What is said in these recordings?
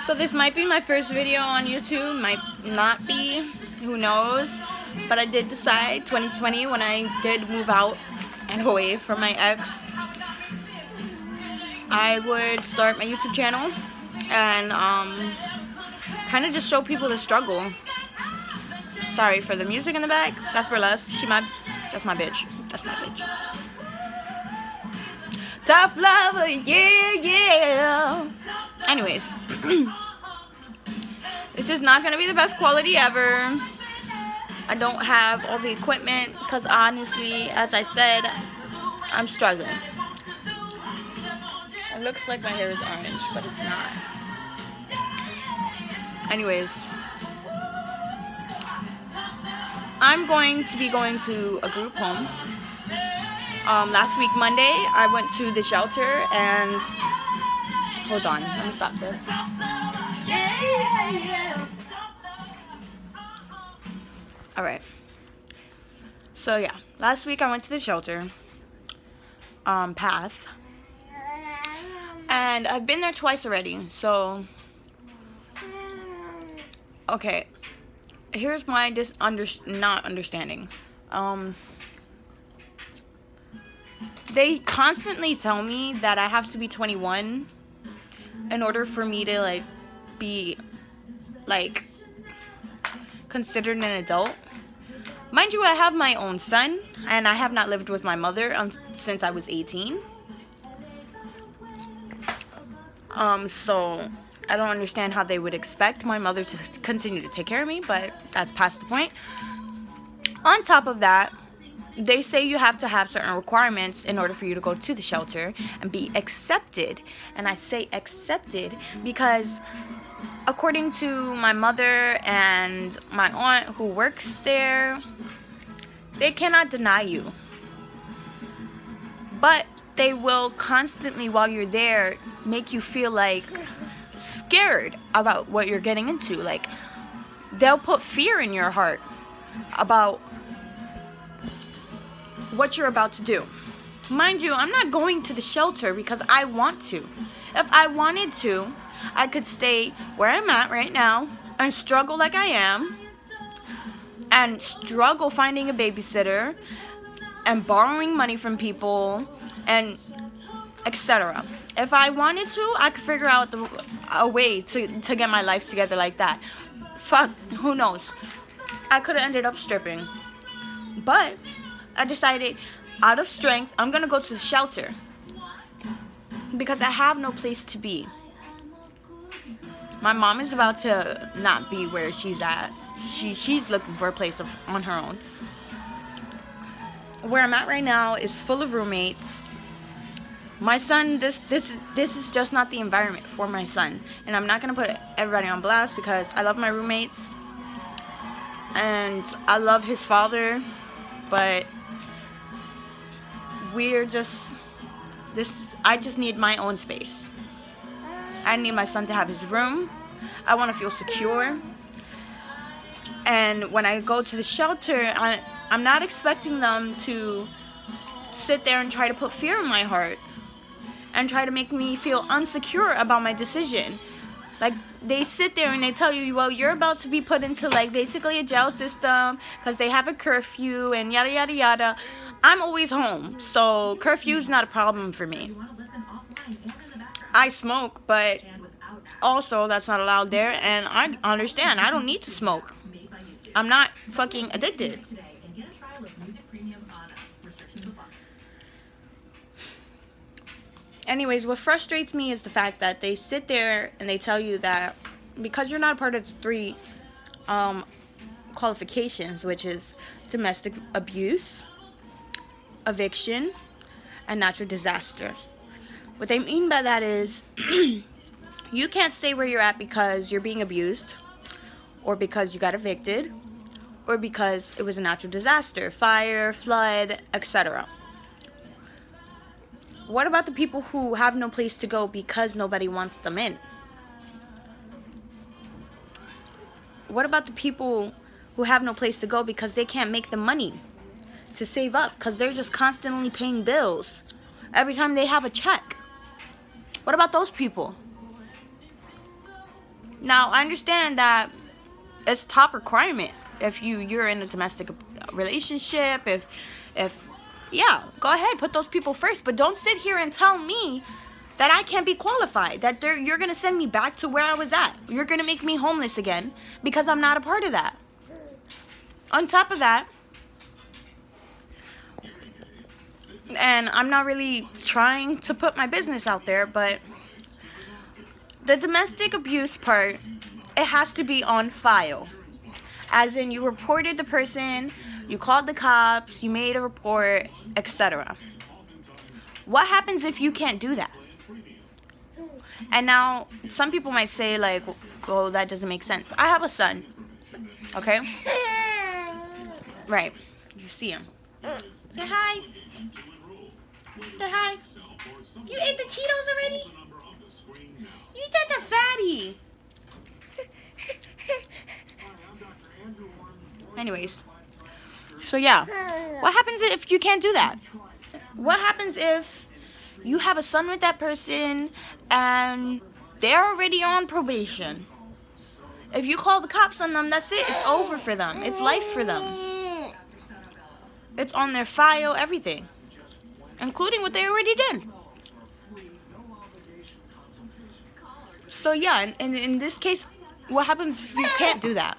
So this might be my first video on YouTube, might not be, who knows. But I did decide 2020 when I did move out and away from my ex, I would start my YouTube channel and kind of just show people the struggle. Sorry for the music in the back. That's burlesque. That's my bitch. That's my bitch. Tough lover, yeah, yeah. Anyways, this is not gonna be the best quality ever. I don't have all the equipment because honestly, as I said, I'm struggling. It looks like my hair is orange, but it's not. Anyways, I'm going to be going to a group home. Last week, Monday, I went to the shelter and... Hold on, let me stop this. Alright. So, yeah. Last week, I went to the shelter. Path. And I've been there twice already, so... Okay. Here's my not understanding. They constantly tell me that I have to be 21 in order for me to, like, be, like, considered an adult. Mind you, I have my own son, and I have not lived with my mother since I was 18. So I don't understand how they would expect my mother to continue to take care of me, but that's past the point. On top of that, they say you have to have certain requirements in order for you to go to the shelter and be accepted. And I say accepted because according to my mother and my aunt who works there, they cannot deny you. But they will constantly, while you're there, make you feel like scared about what you're getting into. Like, they'll put fear in your heart about what you're about to do. Mind you, I'm not going to the shelter because I want to. If I wanted to, I could stay where I'm at right now and struggle like I am and struggle finding a babysitter and borrowing money from people and etc. If I wanted to, I could figure out a way to get my life together like that. Fuck, who knows? I could have ended up stripping. But I decided, out of strength, I'm going to go to the shelter. Because I have no place to be. My mom is about to not be where she's at. She's looking for a place on her own. Where I'm at right now is full of roommates. My son, this is just not the environment for my son. And I'm not going to put everybody on blast because I love my roommates. And I love his father. But I just need my own space. I need my son to have his room. I want to feel secure. And when I go to the shelter, I'm not expecting them to sit there and try to put fear in my heart and try to make me feel insecure about my decision. Like, they sit there and they tell you, well, you're about to be put into, like, basically a jail system because they have a curfew and yada, yada, yada. I'm always home, so curfew's not a problem for me. I smoke, but also that's not allowed there, and I understand. I don't need to smoke. I'm not fucking addicted. Anyways, what frustrates me is the fact that they sit there and they tell you that because you're not a part of the 3 qualifications, which is domestic abuse, eviction, and natural disaster. What they mean by that is you can't stay where you're at because you're being abused, or because you got evicted, or because it was a natural disaster, fire, flood, etc. What about the people who have no place to go because nobody wants them in? What about the people who have no place to go because they can't make the money to save up because they're just constantly paying bills every time they have a check? What about those people? Now, I understand that it's top requirement if you're in a domestic relationship. If yeah, go ahead, put those people first. But don't sit here and tell me that I can't be qualified. That you're gonna send me back to where I was at. You're gonna make me homeless again because I'm not a part of that. On top of that, and I'm not really trying to put my business out there, but the domestic abuse part, it has to be on file. As in, you reported the person, you called the cops, you made a report, etc. What happens if you can't do that? And now, some people might say, like, well, that doesn't make sense. I have a son, okay? Right. You see him. Say hi. Say hi. You ate the Cheetos already? You such a fatty. Anyways. So yeah. What happens if you can't do that? What happens if you have a son with that person and they're already on probation? If you call the cops on them, that's it. It's over for them. It's life for them. It's on their file, everything. Including what they already did. So yeah, in this case, what happens if you can't do that?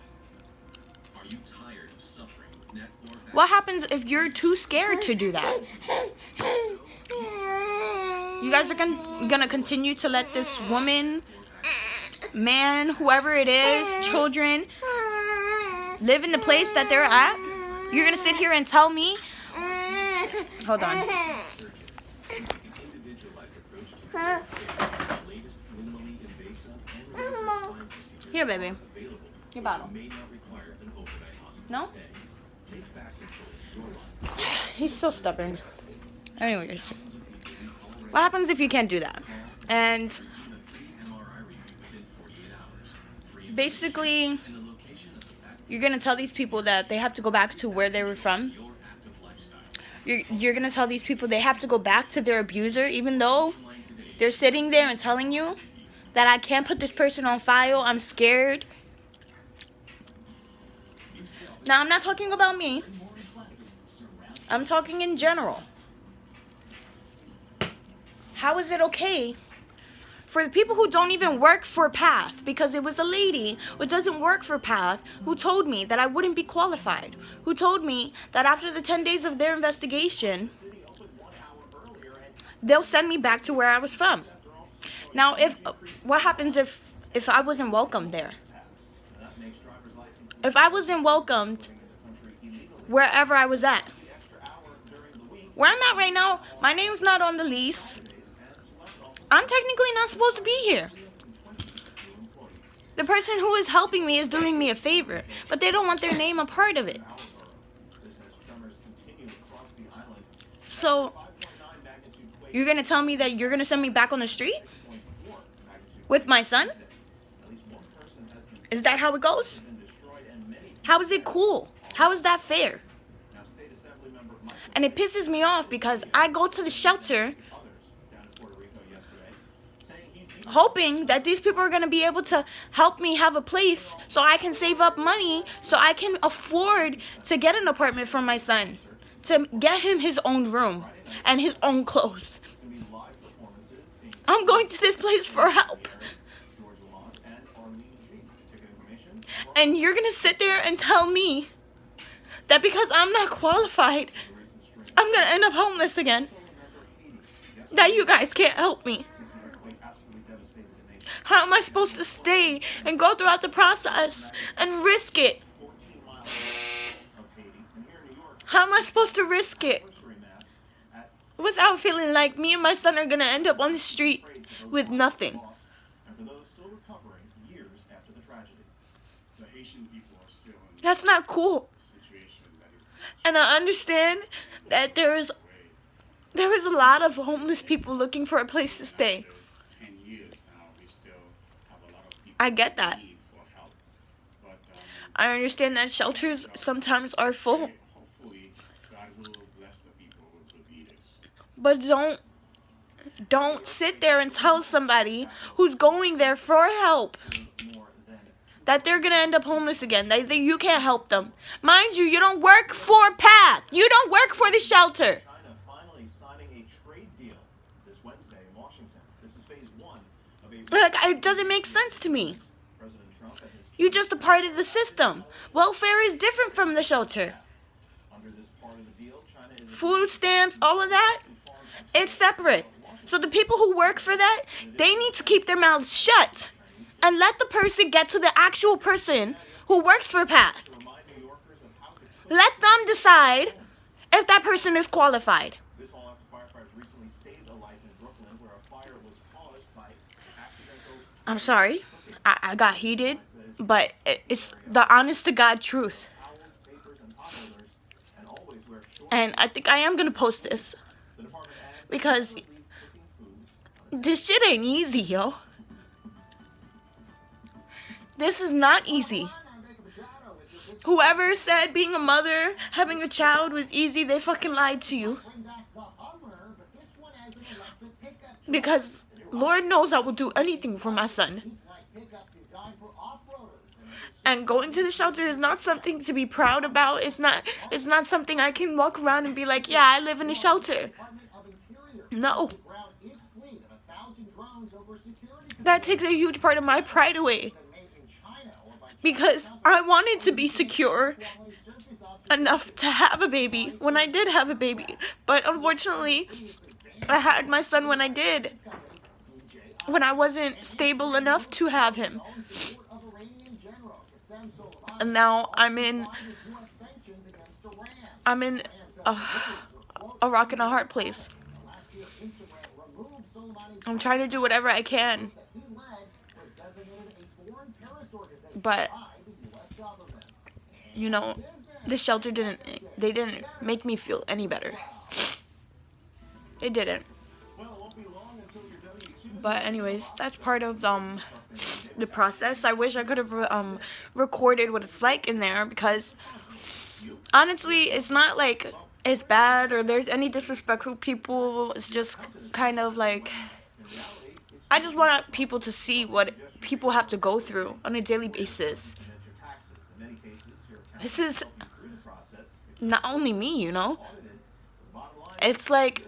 What happens if you're too scared to do that? You guys are gonna continue to let this woman, man, whoever it is, children, live in the place that they're at? You're gonna sit here and tell me? Hold on. Here, baby. Your bottle. No? He's so stubborn. Anyways. What happens if you can't do that? And basically, you're going to tell these people that they have to go back to where they were from. You're going to tell these people they have to go back to their abuser, even though they're sitting there and telling you that I can't put this person on file. I'm scared. Now, I'm not talking about me. I'm talking in general. How is it okay for the people who don't even work for PATH? Because it was a lady who doesn't work for PATH who told me that I wouldn't be qualified. Who told me that after the 10 days of their investigation, they'll send me back to where I was from. Now, what happens if I wasn't welcomed there? If I wasn't welcomed wherever I was at? Where I'm at right now, my name's not on the lease. I'm technically not supposed to be here. The person who is helping me is doing me a favor, but they don't want their name a part of it. So, you're going to tell me that you're going to send me back on the street? With my son? Is that how it goes? How is it cool? How is that fair? And it pisses me off because I go to the shelter hoping that these people are going to be able to help me have a place so I can save up money so I can afford to get an apartment for my son, to get him his own room and his own clothes. I'm going to this place for help. And you're going to sit there and tell me that because I'm not qualified, I'm going to end up homeless again. That you guys can't help me. How am I supposed to stay and go throughout the process and risk it? How am I supposed to risk it without feeling like me and my son are going to end up on the street with nothing? That's not cool. And I understand that there is a lot of homeless people looking for a place to stay. I get that. I understand that shelters sometimes are full. But don't sit there and tell somebody who's going there for help that they're gonna end up homeless again. That you can't help them. Mind you, you don't work for PATH. You don't work for the shelter. China finally signing a trade deal this Wednesday in Washington. This is phase one of a. Like, it doesn't make sense to me. President Trump and his. You're just a part of the system. Welfare is different from the shelter. Under this part of the deal, China is. Food stamps, all of that, it's separate. So the people who work for that, they need to keep their mouths shut and let the person get to the actual person who works for PATH. Let them decide if that person is qualified. This all after firefighters recently saved a life in Brooklyn where a fire was caused by accidental. I'm sorry, I got heated, but it's the honest to God truth. Towels, papers, and potholders, and always wear short. And I think I am going to post this The department adds because cooking food. this shit ain't easy, yo. This is not easy. Whoever said being a mother, having a child was easy, they fucking lied to you. Because Lord knows I will do anything for my son. And going to the shelter is not something to be proud about. It's not something I can walk around and be like, yeah, I live in a shelter. No. That takes a huge part of my pride away. Because I wanted to be secure enough to have a baby when I did have a baby. But unfortunately, I had my son when I did. When I wasn't stable enough to have him. And now I'm in a rock and a hard place. I'm trying to do whatever I can. But, you know, the shelter didn't make me feel any better. It didn't. But anyways, that's part of the process. I wish I could have recorded what it's like in there because honestly, it's not like it's bad or there's any disrespectful people. It's just kind of like I just want people to see what people have to go through on a daily basis. This is not only me, you know. It's like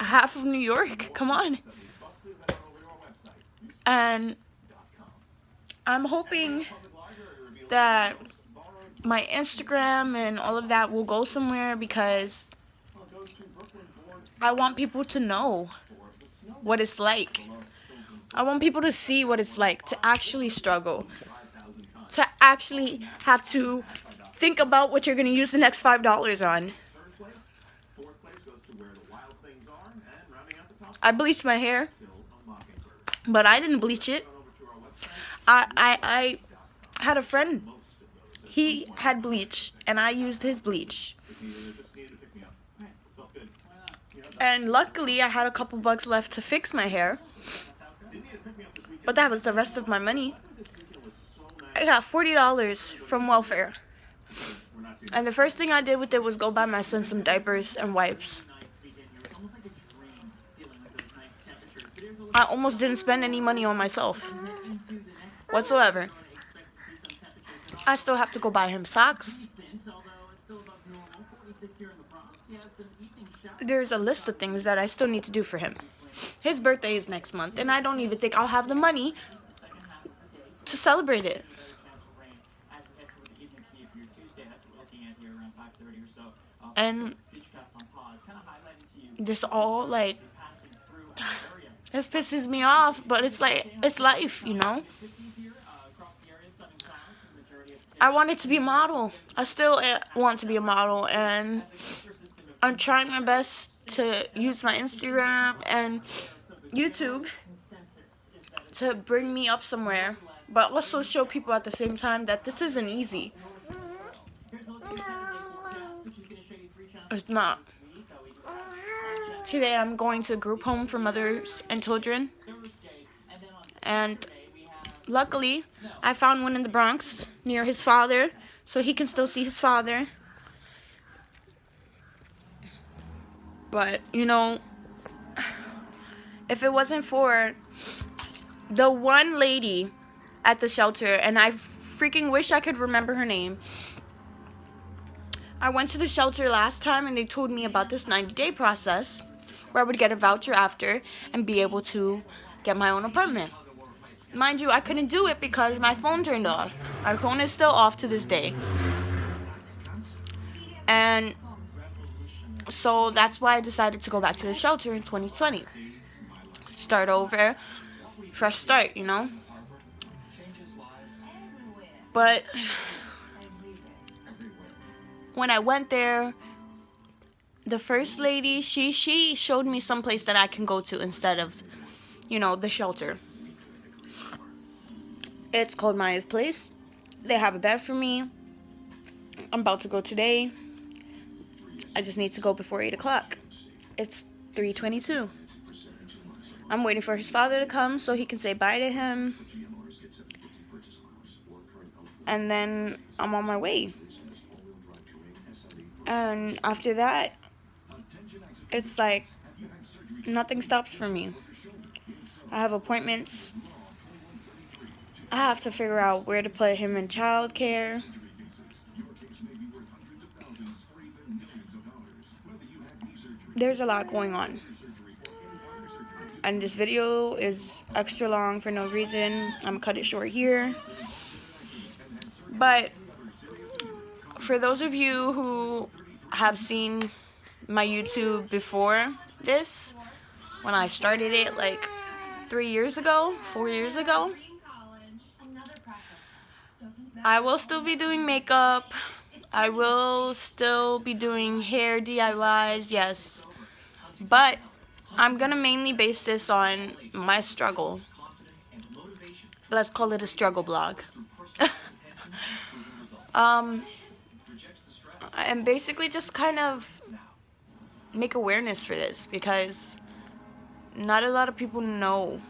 half of New York. Come on. And I'm hoping that my Instagram and all of that will go somewhere because I want people to know what it's like. I want people to see what it's like to actually struggle. To actually have to think about what you're going to use the next $5 on. I bleached my hair, but I didn't bleach it. I had a friend. He had bleach, and I used his bleach. And luckily, I had a couple bucks left to fix my hair. But that was the rest of my money. I got $40 from welfare. And the first thing I did with it was go buy my son some diapers and wipes. I almost didn't spend any money on myself whatsoever. I still have to go buy him socks. There's a list of things that I still need to do for him. His birthday is next month, and I don't even think I'll have the money to celebrate it. And this all, like, this pisses me off, but it's like, it's life, you know? I wanted to be a model. I still want to be a model, and I'm trying my best to use my Instagram and YouTube to bring me up somewhere, but also show people at the same time that this isn't easy. It's not. Today I'm going to a group home for mothers and children, and luckily I found one in the Bronx near his father, so he can still see his father. But, you know, if it wasn't for the one lady at the shelter, and I freaking wish I could remember her name. I went to the shelter last time and they told me about this 90-day process where I would get a voucher after and be able to get my own apartment. Mind you, I couldn't do it because my phone turned off. My phone is still off to this day. And so that's why I decided to go back to the shelter in 2020. Start over, fresh start, you know? But when I went there, the first lady, she showed me some place that I can go to instead of, you know, the shelter. It's called Maya's Place. They have a bed for me. I'm about to go today. I just need to go before 8 o'clock. It's 3:22. I'm waiting for his father to come so he can say bye to him. And then I'm on my way. And after that, it's like nothing stops for me. I have appointments. I have to figure out where to put him in childcare. There's a lot going on. And this video is extra long for no reason. I'm gonna cut it short here. But for those of you who have seen my YouTube before this, when I started it like 3 years ago, 4 years ago, I will still be doing makeup. I will still be doing hair DIYs, yes. But I'm gonna mainly base this on my struggle. Let's call it a struggle blog. And basically just kind of make awareness for this, because not a lot of people know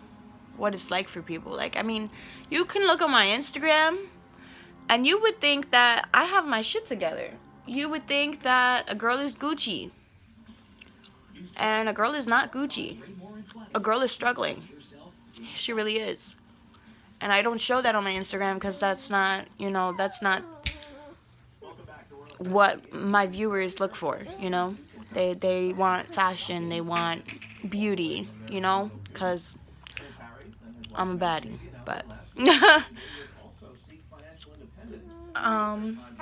what it's like for people. Like, I mean, you can look on my Instagram and you would think that I have my shit together. You would think that a girl is Gucci. And a girl is not Gucci. A girl is struggling. She really is. And I don't show that on my Instagram because that's not, you know, that's not what my viewers look for, you know. They want fashion, they want beauty, you know, because I'm a baddie. But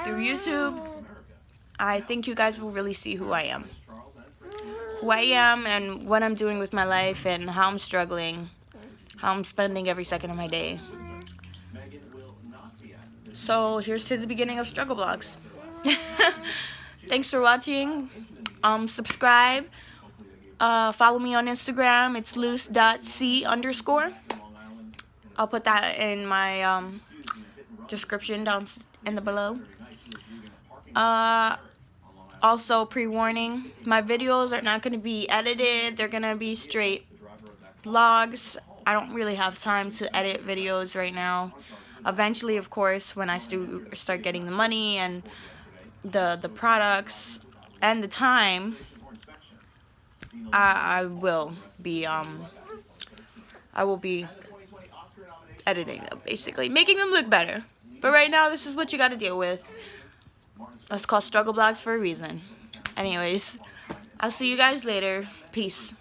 through YouTube, I think you guys will really see who I am. Who I am and what I'm doing with my life and how I'm struggling, how I'm spending every second of my day. So here's to the beginning of struggle blogs. Thanks for watching. Subscribe. Follow me on Instagram. It's loose.c_. I'll put that in my description down in the below. Also, pre-warning, my videos are not going to be edited. They're going to be straight vlogs. I don't really have time to edit videos right now. Eventually, of course, when I start getting the money and the products and the time, I will be editing them, basically making them look better. But right now, this is what you got to deal with. It's called struggle blogs for a reason. Anyways, I'll see you guys later. Peace.